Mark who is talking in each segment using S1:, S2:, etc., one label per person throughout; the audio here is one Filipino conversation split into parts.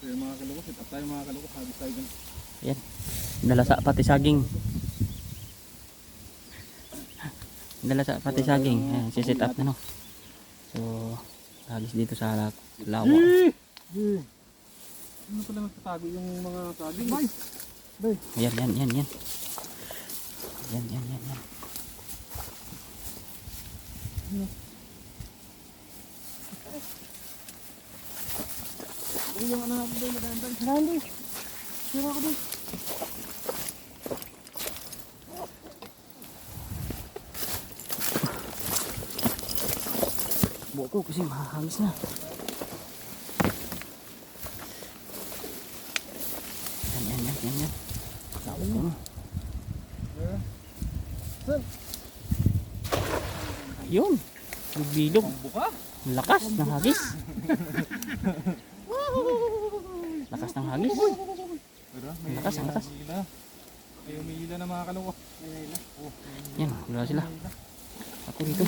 S1: So yung mga kaloko, sit up tayo mga kaloko, habis tayo dun.
S2: Ayan. Nalasa pati saging. Nalasa pati saging. Ayan, sisit up na no. So, hagis dito sa lawa.
S1: Ano pala nagtatago yung mga saging?
S2: Ayan, yan, yan, yan. Yan, yan, yan, yan.
S1: Yung ano natin doon, magandang. Sira ko doon.
S2: Buo ko kasi mahahangis na. Yan, yan, yan, yan, yan. Lawa ko na. Ayun. Bilog.
S1: Buka?
S2: Lakas ng hagis. Lakas ng hagis. Lakas, ang lakas.
S1: May umihila na mga kaloko.
S2: Yan, wala sila. Ako dito.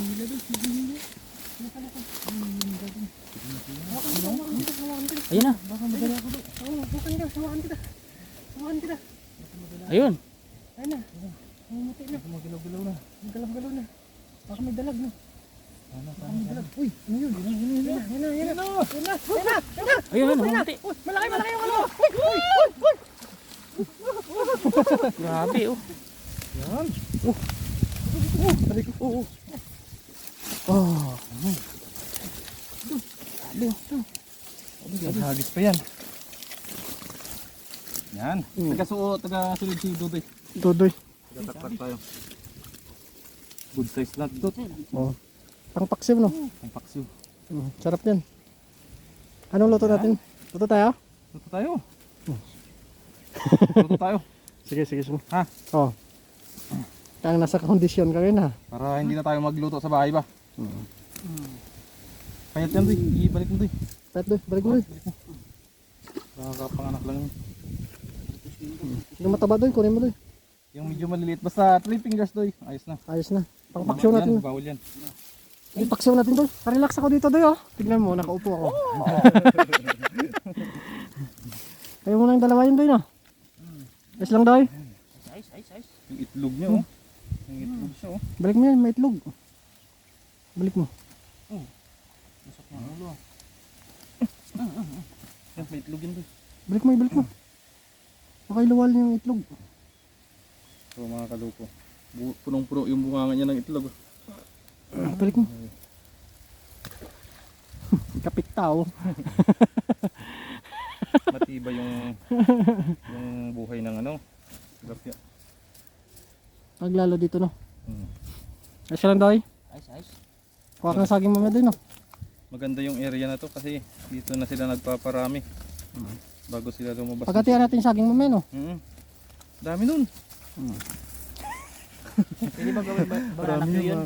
S2: Ayun na. Ayun.
S1: Ayun na. Mamatay na. Gumagalaw-galaw na. Galaw-galaw na. Baka may dalag no. Uy, ano yun? Yan na.
S2: Ayun, humati.
S1: Malaki yung ano.
S2: Grabe oh.
S1: Yan. Aray ko.
S2: Oh.
S1: Hagis pa yan. Yan. Taga-sunod si Dudoy.
S3: Tudoy.
S1: Tatakpat tayo. Good size lang dot.
S3: Oh. Pang paksiw no.
S1: Ang paksiw.
S3: Sarap yan. Anong luto natin? Luto tayo?
S1: Luto tayo. Luto tayo.
S3: Sige.
S1: Ha?
S3: Oh. Kaya nasa kondisyon ka rin ha.
S1: Para hindi na tayo magluto sa bahay ba? Payat yan doy. Ibalik mo doy.
S3: Pet doy, balik mo doy.
S1: Nakakapanganak lang yun.
S3: Yung mataba doy, kunin mo doy.
S1: Yung medyo maliliit. Basta 3 fingers doy. Ayos na.
S3: Ayos na. Pang paksiw natin.
S1: Bawal yan.
S3: Yung paksiw natin doy. Relax ako dito doy oh. Tignan mo, nakaupo ako. Kayo muna yung dalawa yun doy no. Ayos lang doy.
S2: Ice.
S1: Yung itlog niya oh. Yung itlog siya oh.
S3: Balik mo yan, may itlog. Balik mo.
S2: Masok na ulo.
S1: Yan, may itlog yun doy.
S3: Balik mo. Baka iluwal niya yung itlog.
S1: So mga kaloko. Punong-puno yung bunganga niya ng itlog.
S3: Balik mo. Kapit tao.
S1: Matibay yung buhay ng ano. Tilapia.
S3: Paglalo dito no.
S1: Hmm.
S3: Ayos lang doy.
S2: Ice.
S3: Kuha ka ng saging mamaya doy no.
S1: Maganda yung area na to kasi dito na sila nagpaparami. Bago sila lumabas.
S3: Pagkatiyan natin yung saging mamaya no.
S1: Dami nun.
S2: Pwede ba gawin bananak yun?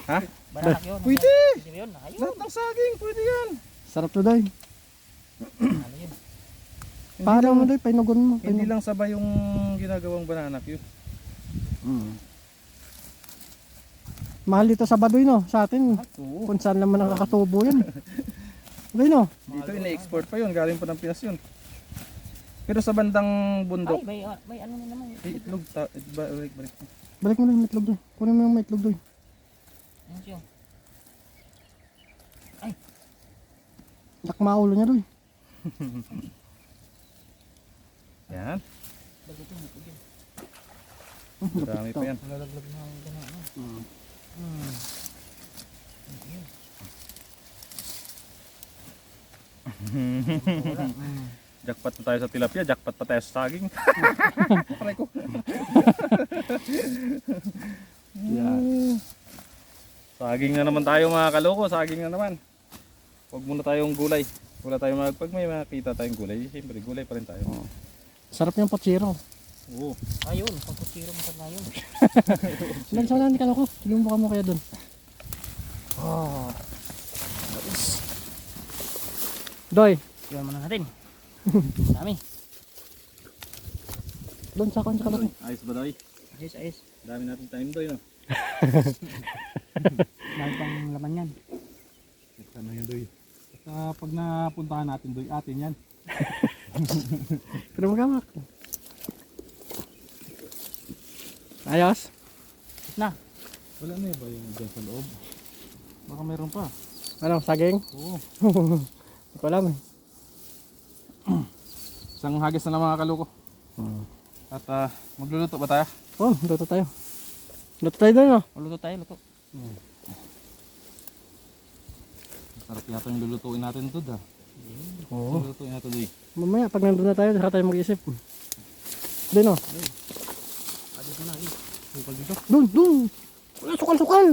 S1: Ha?
S2: Bananak yun.
S1: Pwede!
S2: Pwede yun. Ayun.
S1: Lahat ng saging, pwede yan.
S3: Sarap to doy.
S2: Ano yun?
S3: Paano mo doy, painugon mo.
S1: Hindi lang sabay yung ginagawang banana cue.
S3: Mahal dito sa Baduy no, sa atin.
S1: Oo.
S3: Kung saan naman nakakatubo yan. Doy no.
S1: Dito ina-export pa yun, galing pa ng Pinas yun. Pero sa bandang bundok,
S2: Ay, may ano na naman.
S1: may itlog, balik.
S3: Balik mo na yung itlog doy. Kunin mo yung itlog doy.
S2: Ano siya?
S3: Dakma ulo niya doy.
S1: Yan,
S3: Lapit
S1: dami
S3: to.
S1: pa yan.
S2: Nalalaglag na ang gano'n.
S1: Jackpot na tayo sa tilapia, jackpot pa tayo sa saging. Aray ko. Saging na naman tayo mga kaloko, saging na naman. Huwag muna tayong gulay. Wala tayong pag may makita tayong gulay, siyempre gulay pa rin tayo.
S3: Sarap yung pochiro.
S1: Oo.
S2: Ayun, pagkutiro mo na yun.
S3: Ilan sa lang ko. Sinubukan mo kaya doon. Doy,
S2: Iwan muna natin. Dami.
S3: doon sa kanya kalaki.
S1: Ayos ba doy?
S2: Ayos.
S1: Dami natin time doy no?
S2: Dami pang laman yan.
S1: Ano yun doy? pag napuntahan natin doon, atin yan.
S3: Pero magamak. Ayos.
S2: Na.
S1: Wala na ba yung dyan sa loob? Baka meron pa.
S3: Ano, saging?
S1: Oo.
S3: Hindi ko alam eh.
S1: Isang hagis na lang mga kaloko. At magluluto ba tayo?
S3: Oh, luto tayo. Luto tayo doon, no?
S2: Luto tayo, luto.
S1: Sarap yata yung lulutuin natin ito da.
S3: Oo.
S1: Lulutuin natin doon.
S3: Mamaya, pag nandun na tayo, saka tayo mag-isip. Doon, no?
S2: Dito na, dito.
S1: Sukal dito.
S3: Doon, doon! Wala, sukal-sukal!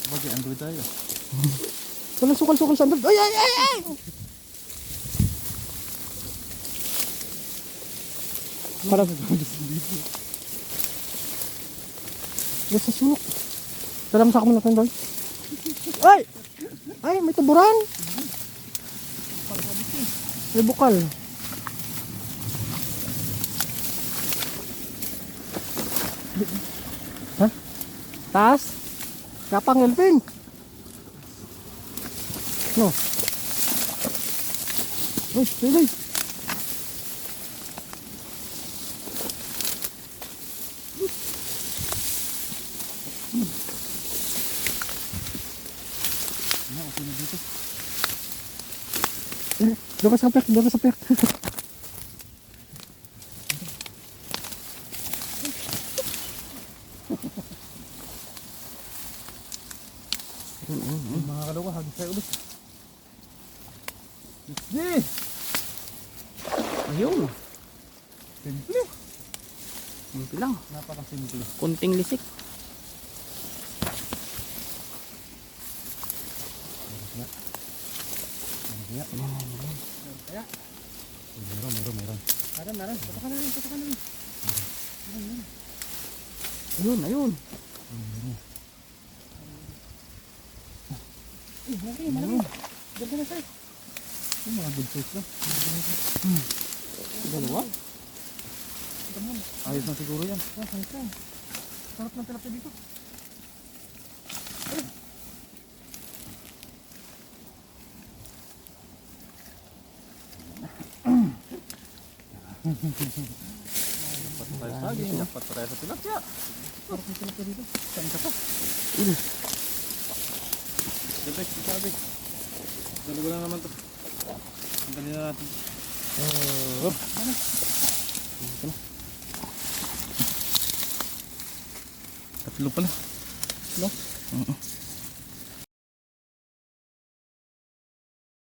S1: Bagay, android tayo.
S3: Wala, sukal-sukal sa andun. Ay, ay, ay, ay! Parang, wala sa sulok. Tara, masaka mo natin doon. Ay! Ay, may tuburan! May bukal. Ha? Taas? Kapang elping. No. Uy, tuloy. Doon ka sa pek, doon ka sa pek.
S1: Mga kaloko, hagis tayo ulit. Sige!
S2: Ayun.
S1: Simple.
S2: Simple lang.
S1: Napakasimple.
S2: Kunting lisik.
S1: Meron.
S3: Meron. Patakan na rin.
S2: Ayun, ayun.
S3: Marami. Ganda na, sir.
S1: Yung mga good size lang.
S3: Dalawa?
S1: Ayos na siguro yan.
S3: Sarap ng tilapia dito.
S1: Dapat tayo saging, dapat tayo sa tilapia.
S3: Sarap ng tilapia dito.
S1: Saan ka pa? Debek, sabik. Dalawa lang naman to. Ang galing na natin. Tatlo pala.
S2: No?